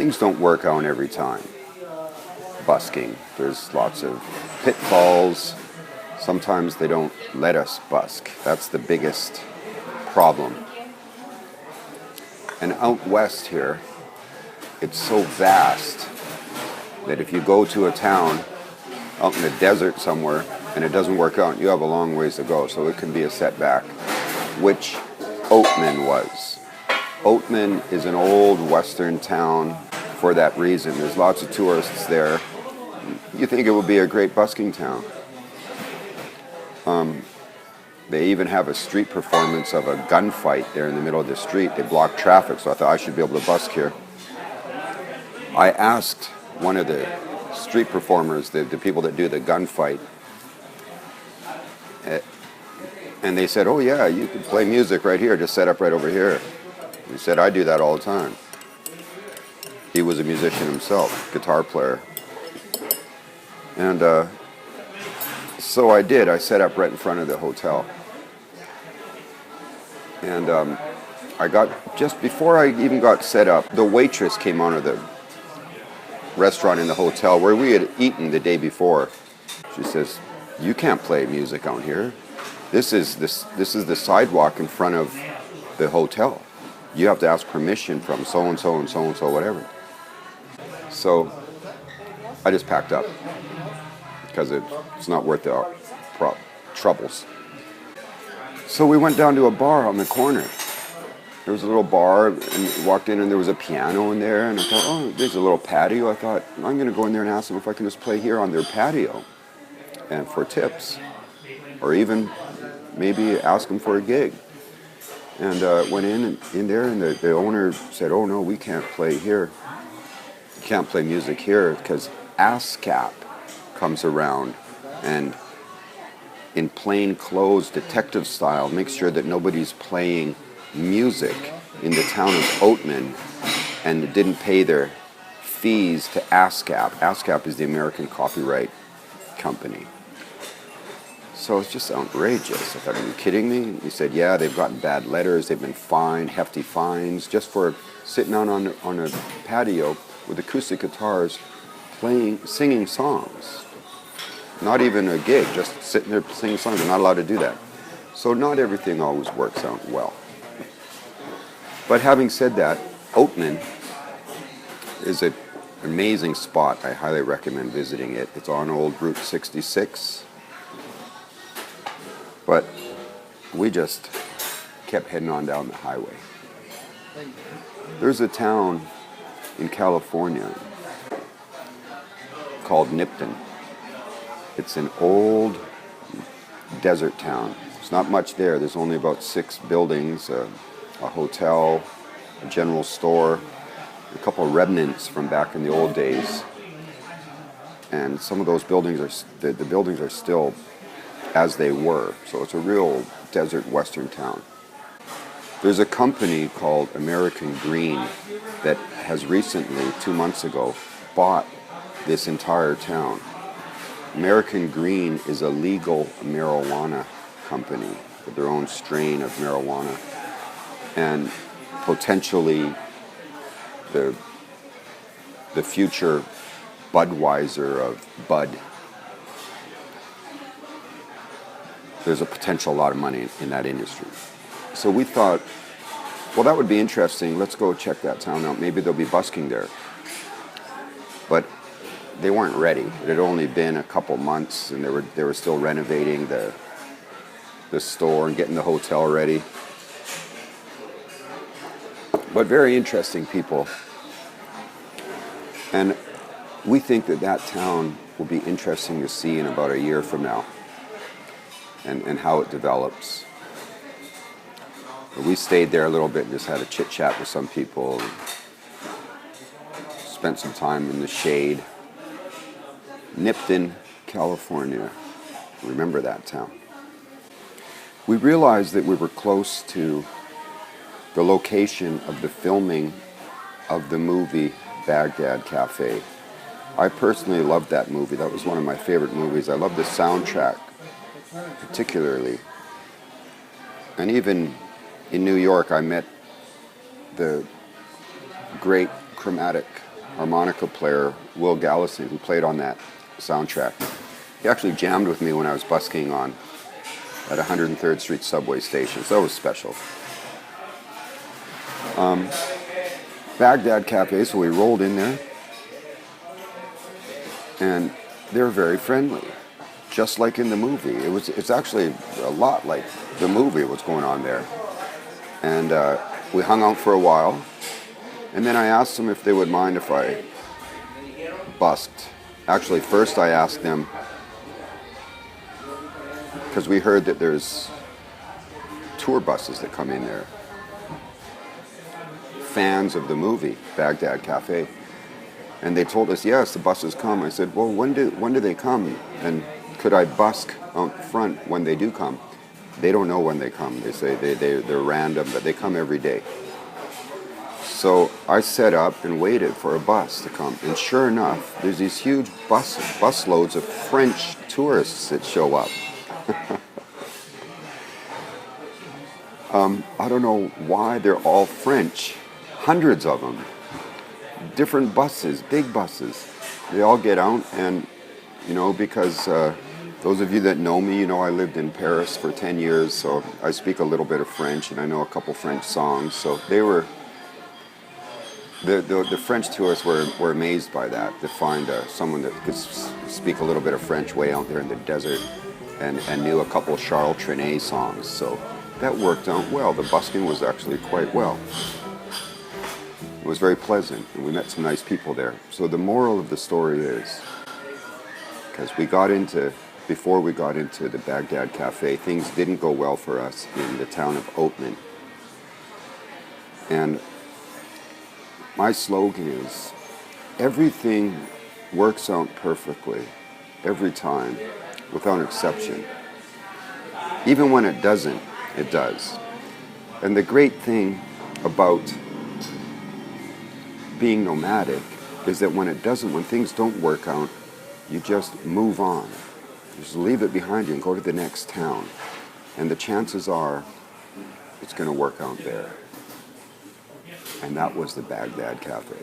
things don't work out every time. Busking. There's lots of pitfalls. Sometimes they don't let us busk. That's the biggest problem. And out west here, it's so vast that if you go to a town out in the desert somewhere and it doesn't work out, you have a long ways to go. So it can be a setback, which Oatman was. Oatman is an old western town for that reason. There's lots of tourists there. You think it would be a great busking town. They even have a street performance of a gunfight there in the middle of the street. They block traffic, so I thought I should be able to busk here. I asked one of the street performers, the people that do the gunfight, and they said, oh yeah, you can play music right here, just set up right over here. He said, I do that all the time. He was a musician himself, guitar player. And so I did. I set up right in front of the hotel. And I got, just before I even got set up, the waitress came out of the restaurant in the hotel where we had eaten the day before. She says, you can't play music out here. This is the sidewalk in front of the hotel. You have to ask permission from so-and-so and so-and-so, whatever. So I just packed up because it's not worth the troubles. So we went down to a bar on the corner. There was a little bar, and we walked in, and there was a piano in there, and I thought, oh, there's a little patio. I thought, I'm going to go in there and ask them if I can just play here on their patio and for tips, or even maybe ask them for a gig. And went in there, and the owner said, oh, no, we can't play here. You can't play music here because ASCAP comes around and in plain clothes, detective style, makes sure that nobody's playing music in the town of Oatman and didn't pay their fees to ASCAP. ASCAP is the American Copyright Company. So it's just outrageous. I thought, are you kidding me? And he said, yeah, they've gotten bad letters, they've been fined, hefty fines, just for sitting out on a patio with acoustic guitars singing songs. Not even a gig, just sitting there singing songs. They're not allowed to do that. So not everything always works out well. But having said that, Oatman is an amazing spot. I highly recommend visiting it. It's on old Route 66. But we just kept heading on down the highway. There's a town in California called Nipton. It's an old desert town. There's not much there. There's only about 6 buildings, a hotel, a general store, a couple of remnants from back in the old days. And some of those buildings the buildings are still as they were. So it's a real desert western town. There's a company called American Green that has recently, 2 months ago, bought this entire town. American Green is a legal marijuana company with their own strain of marijuana, and potentially the future Budweiser of Bud. There's a potential lot of money in that industry. So we thought, well, that would be interesting. Let's go check that town out. Maybe there'll be busking there. But they weren't ready. It had only been a couple months, and they were still renovating the store and getting the hotel ready. But very interesting people. And we think that town will be interesting to see in about a year from now, and how it develops. But we stayed there a little bit and just had a chit-chat with some people, and spent some time in the shade. Nipton, California. Remember that town. We realized that we were close to the location of the filming of the movie Bagdad Cafe. I personally loved that movie. That was one of my favorite movies. I love the soundtrack, particularly. And even in New York, I met the great chromatic harmonica player, Will Gallison, who played on that soundtrack. He actually jammed with me when I was busking on at 103rd Street subway station, so that was special. Bagdad Cafe, so we rolled in there, and they were very friendly, just like in the movie. It's actually a lot like the movie, what's going on there. And we hung out for a while, and then I asked them if they would mind if I busked. Actually, first I asked them, because we heard that there's tour buses that come in there, fans of the movie Bagdad Cafe, and they told us, yes, the buses come. I said, well, when do they come, and could I busk out front when they do come? They don't know when they come. They say they're random, but they come every day. So I set up and waited for a bus to come, and sure enough, there's these huge bus loads of French tourists that show up. I don't know why they're all French. Hundreds of them. Different buses, big buses. They all get out, and, because those of you that know me, I lived in Paris for 10 years, so I speak a little bit of French, and I know a couple French songs. So they were, the French tourists were amazed by that, to find someone that could speak a little bit of French way out there in the desert, and knew a couple Charles Trenet songs. So that worked out well. The busking was actually quite well. It was very pleasant, and we met some nice people there. So the moral of the story is, because before we got into the Bagdad Cafe, things didn't go well for us in the town of Oatman. And my slogan is, everything works out perfectly, every time, without exception. Even when it doesn't, it does. And the great thing about being nomadic is that when things don't work out, you just move on. You just leave it behind you and go to the next town. And the chances are it's going to work out there. And that was the Bagdad Cafe.